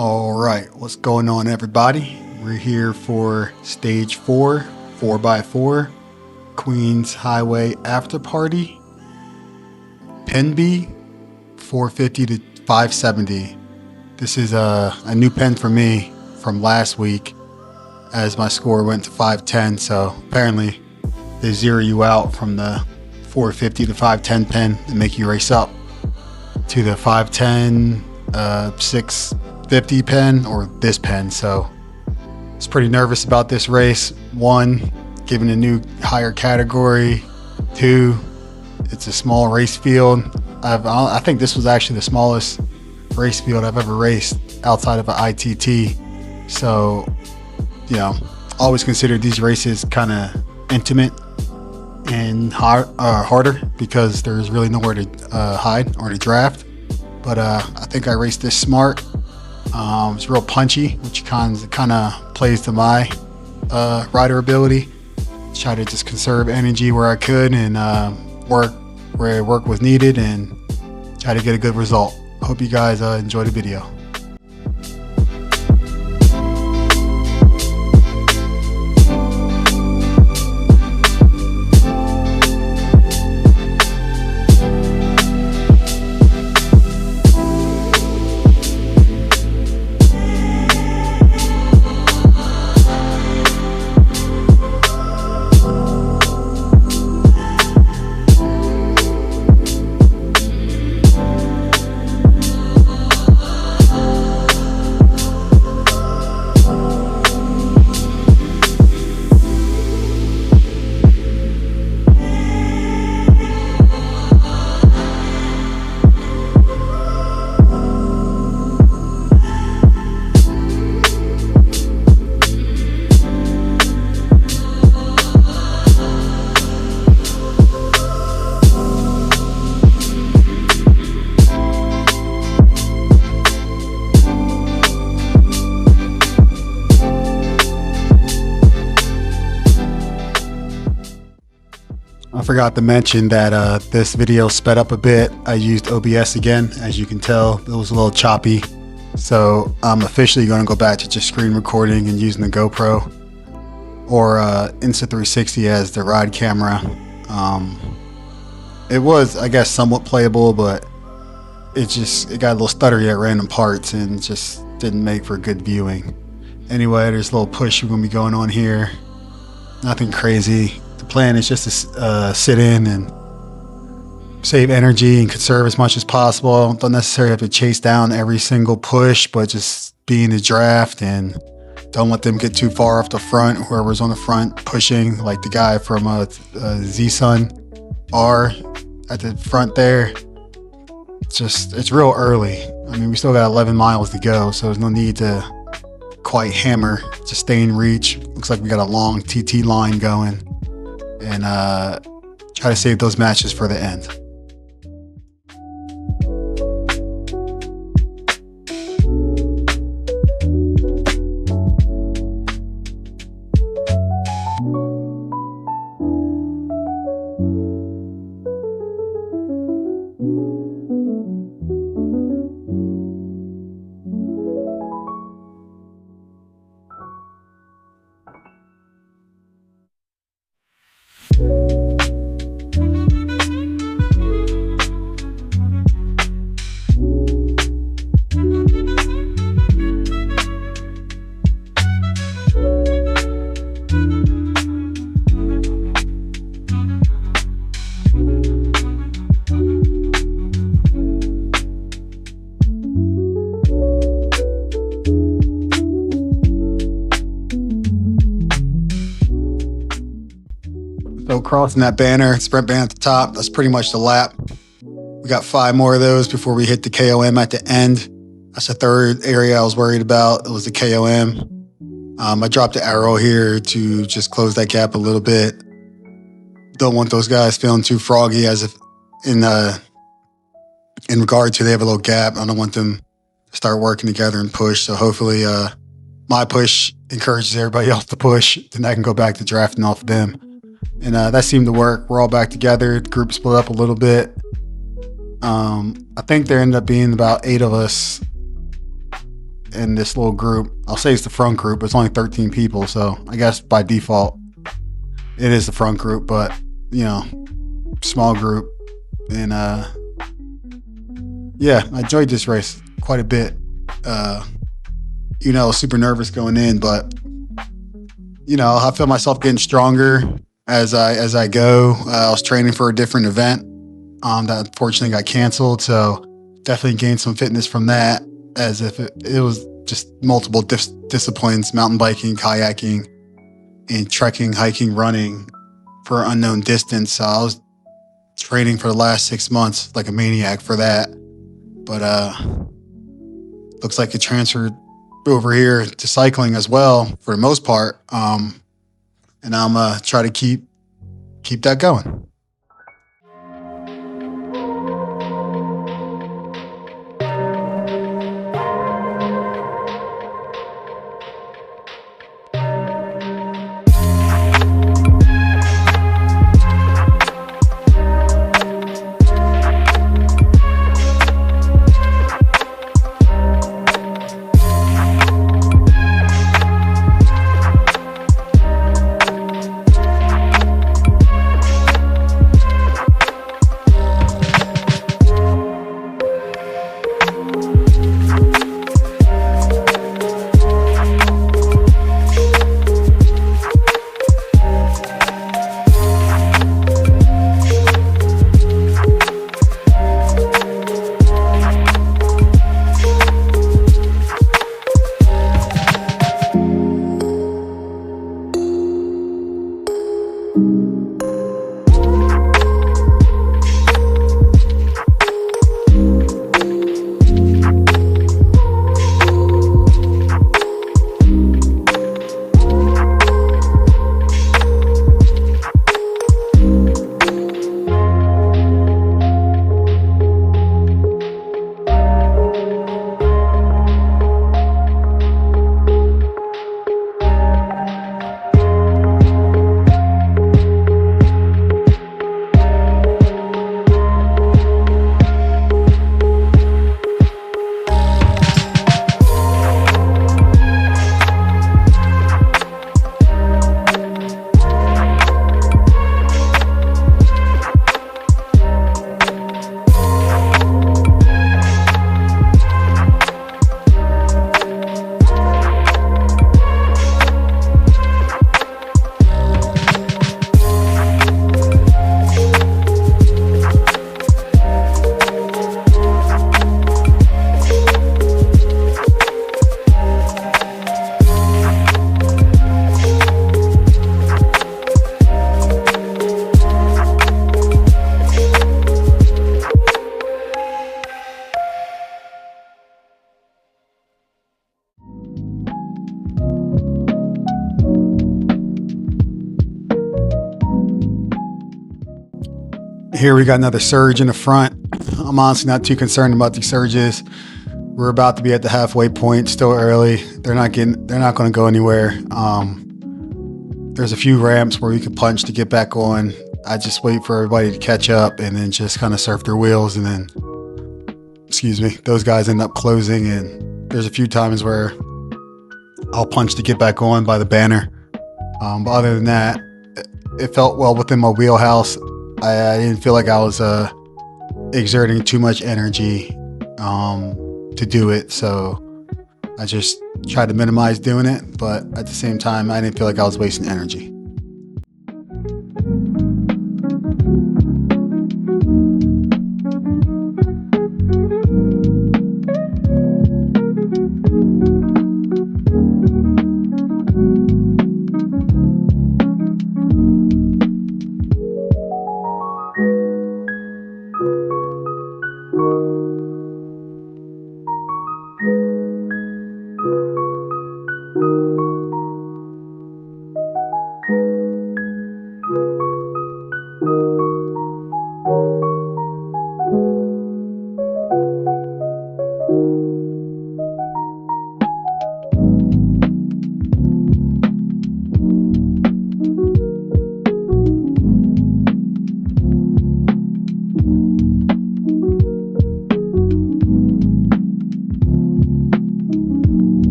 All right, what's going on, everybody? We're here for stage 4, 4x4, Queens Highway After Party, Pen B, 450 to 570. This is a new pen for me from last week, as my score went to 510. So apparently they zero you out from the 450 to 510 pen and make you race up to the 510, 650 pen, or this pen. So I was pretty nervous about this race. 1, given a new higher category. 2, it's a small race field. I think this was actually the smallest race field I've ever raced outside of an ITT. So, always considered these races kind of intimate and harder because there's really nowhere to hide or to draft. But I think I raced this smart. It's real punchy, which kind of plays to my rider ability. Try to just conserve energy where I could and work where work was needed and try to get a good result. Hope you guys enjoy the video. I forgot to mention that this video sped up a bit. I used OBS again. As you can tell, it was a little choppy. So I'm officially going to go back to just screen recording and using the GoPro or Insta360 as the ride camera. It was, I guess, somewhat playable, but it got a little stuttery at random parts and just didn't make for good viewing. Anyway, there's a little push we're going to be going on here. Nothing crazy. Plan is just to sit in and save energy and conserve as much as possible. Don't necessarily have to chase down every single push, but just be in the draft and don't let them get too far off the front. Whoever's on the front pushing, like the guy from Z-Sun R at the front there. It's real early. I mean, we still got 11 miles to go, so there's no need to quite hammer. Just stay in reach. Looks like we got a long TT line going. And try to save those matches for the end. So crossing that banner, sprint banner at the top, that's pretty much the lap. We got 5 more of those before we hit the KOM at the end. That's the third area I was worried about. It was the KOM. I dropped the arrow here to just close that gap a little bit. Don't want those guys feeling too froggy as if in regard to they have a little gap. I don't want them to start working together and push. So hopefully my push encourages everybody else to push. Then I can go back to drafting off of them. And that seemed to work. We're all back together. The group split up a little bit. I think there ended up being about 8 of us in this little group. I'll say it's the front group, but it's only 13 people, so I guess by default it is the front group, but you know, small group. And yeah, I enjoyed this race quite a bit. You know, I was super nervous going in, but you know, I feel myself getting stronger as I go. I was training for a different event that unfortunately got canceled, so definitely gained some fitness from that. As if it was just multiple disciplines: mountain biking, kayaking, and trekking, hiking, running for an unknown distance. So I was training for the last 6 months like a maniac for that. But looks like it transferred over here to cycling as well for the most part. And I'm try to keep that going. Here we got another surge in the front. I'm honestly not too concerned about these surges. We're about to be at the halfway point, still early. They're not going to go anywhere. There's a few ramps where you can punch to get back on. I just wait for everybody to catch up and then just kind of surf their wheels, and then, those guys end up closing. And there's a few times where I'll punch to get back on by the banner. But other than that, it felt well within my wheelhouse. I didn't feel like I was exerting too much energy to do it, so I just tried to minimize doing it, but at the same time, I didn't feel like I was wasting energy.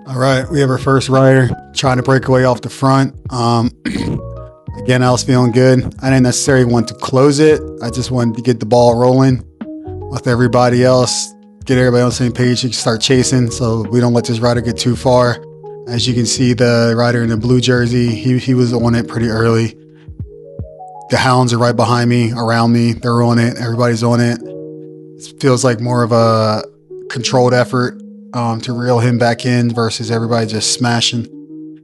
All right, we have our first rider trying to break away off the front. Again, I was feeling good. I didn't necessarily want to close it. I just wanted to get the ball rolling with everybody else, get everybody on the same page. You can start chasing so we don't let this rider get too far. As you can see, the rider in the blue jersey, he was on it pretty early. The hounds are right behind me, around me. They're on it. Everybody's on it. It feels like more of a controlled effort to reel him back in versus everybody just smashing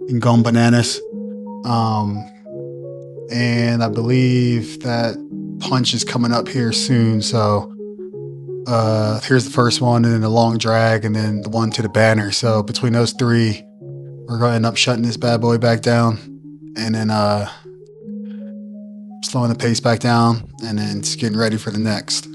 and going bananas. And I believe that punch is coming up here soon. So here's the first one, and then the long drag, and then the one to the banner. So between those three, we're going to end up shutting this bad boy back down, and then slowing the pace back down, and then just getting ready for the next.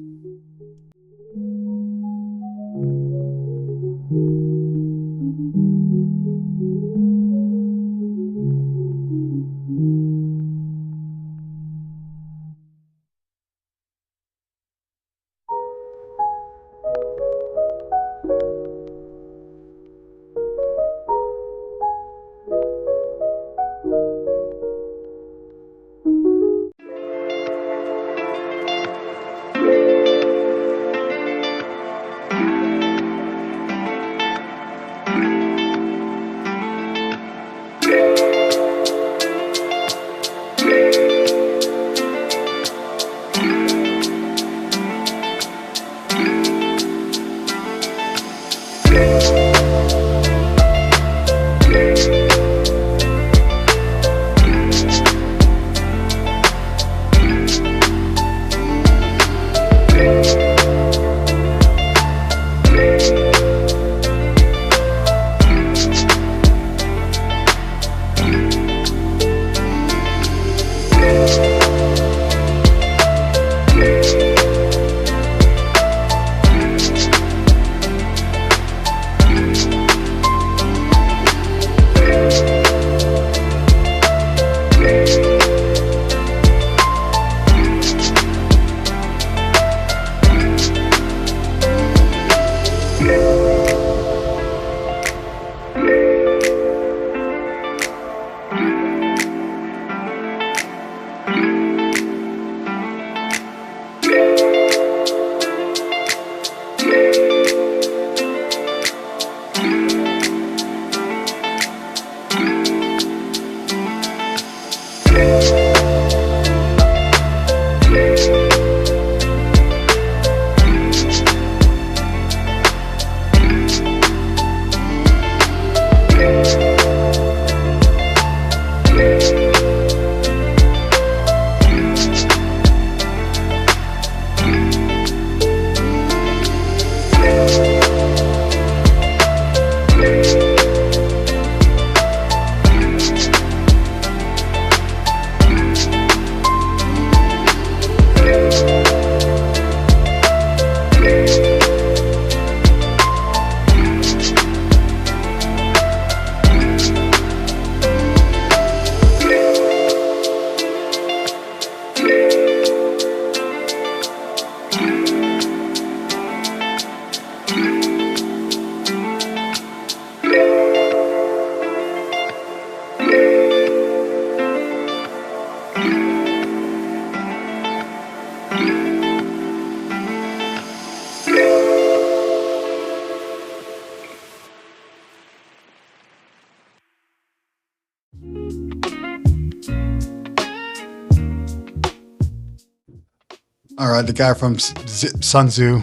All right, the guy from Sun Tzu,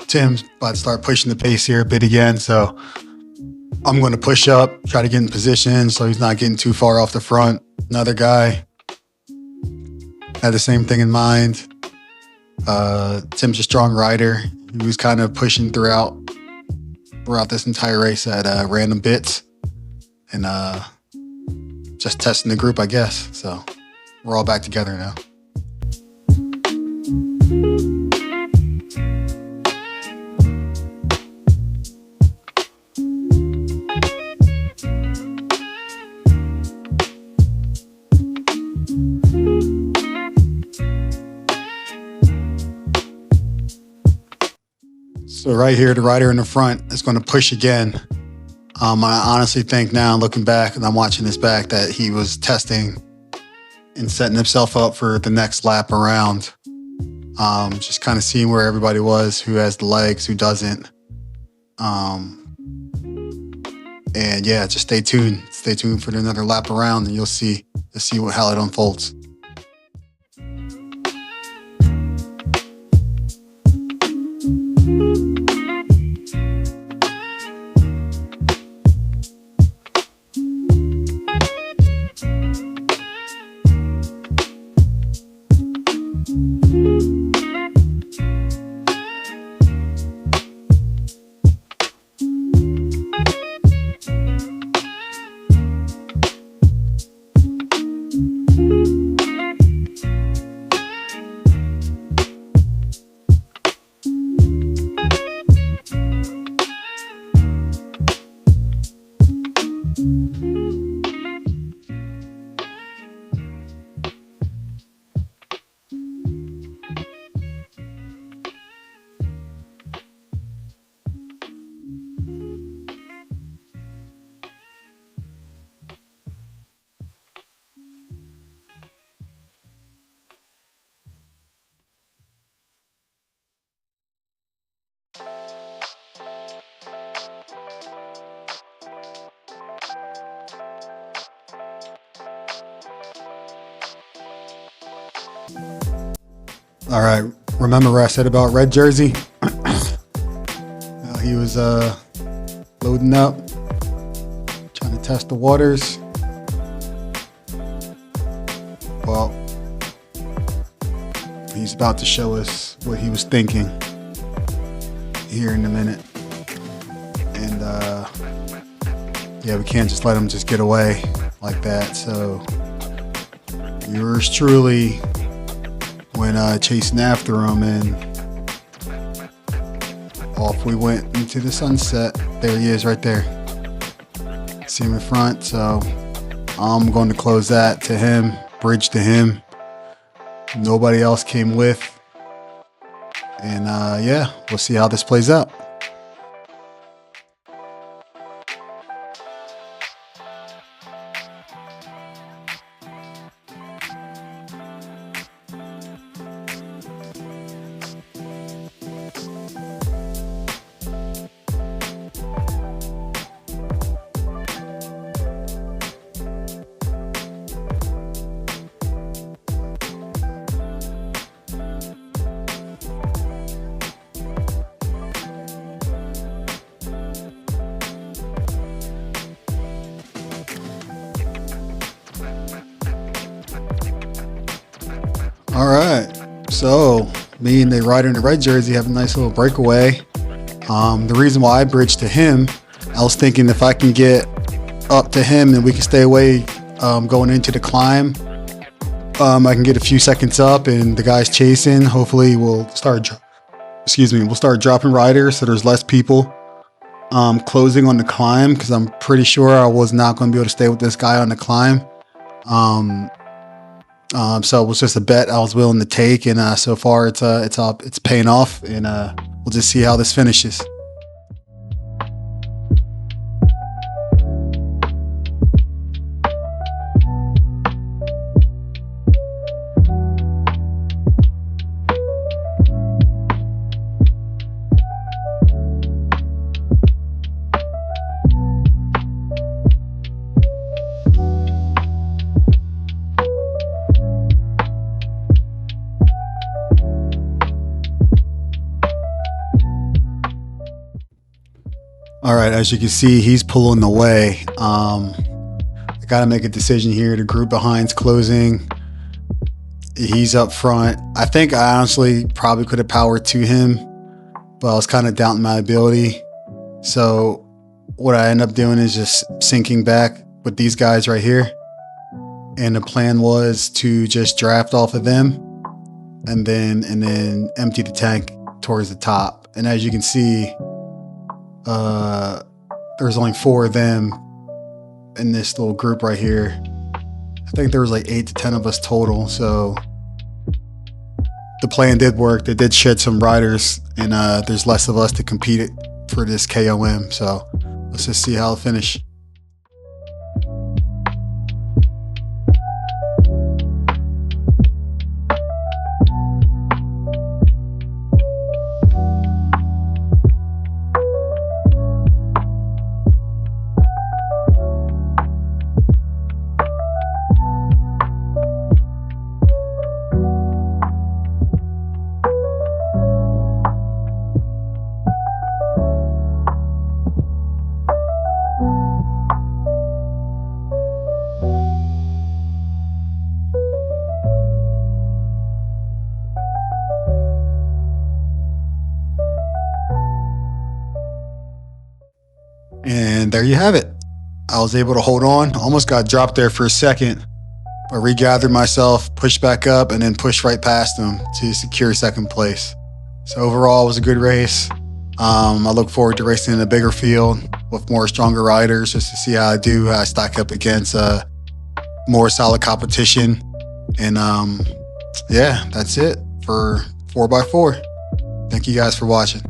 Tim's about to start pushing the pace here a bit again. So I'm going to push up, try to get in position so he's not getting too far off the front. Another guy had the same thing in mind. Tim's a strong rider. He was kind of pushing throughout this entire race at random bits and just testing the group, I guess. So we're all back together now. So right here, the rider in the front is going to push again. I honestly think now, looking back, and I'm watching this back, that he was testing and setting himself up for the next lap around. Just kind of seeing where everybody was, who has the legs, who doesn't. And yeah, just stay tuned. Stay tuned for another lap around, and you'll see how it unfolds. All right, remember what I said about red jersey? He was loading up, trying to test the waters. Well, he's about to show us what he was thinking here in a minute. And yeah, we can't just let him just get away like that. So yours truly went chasing after him, and off we went into the sunset. There he is right there. See him in front. So I'm going to close that to him, bridge to him. Nobody else came with. And yeah, we'll see how this plays out. All right, so me and the rider in the red jersey have a nice little breakaway. The reason why I bridged to him, I was thinking if I can get up to him and we can stay away going into the climb, I can get a few seconds up and the guy's chasing. Hopefully we'll start dropping riders so there's less people closing on the climb, because I'm pretty sure I was not going to be able to stay with this guy on the climb. So it was just a bet I was willing to take, and so far it's paying off, and we'll just see how this finishes. All right, as you can see, he's pulling away. I got to make a decision here. The group behind's closing. He's up front. I think I honestly probably could have powered to him, but I was kind of doubting my ability. So what I end up doing is just sinking back with these guys right here. And the plan was to just draft off of them and then empty the tank towards the top. And as you can see, there's only 4 of them in this little group right here. I think there was like 8 to 10 of us total. So the plan did work. They did shed some riders, and there's less of us to compete for this KOM. So let's just see how it finish. And there you have it. I was able to hold on. Almost got dropped there for a second, but regathered myself, pushed back up, and then pushed right past them to secure second place. So overall, it was a good race. I look forward to racing in a bigger field with more stronger riders just to see how I do, how I stack up against more solid competition. And yeah, that's it for 4x4. Thank you guys for watching.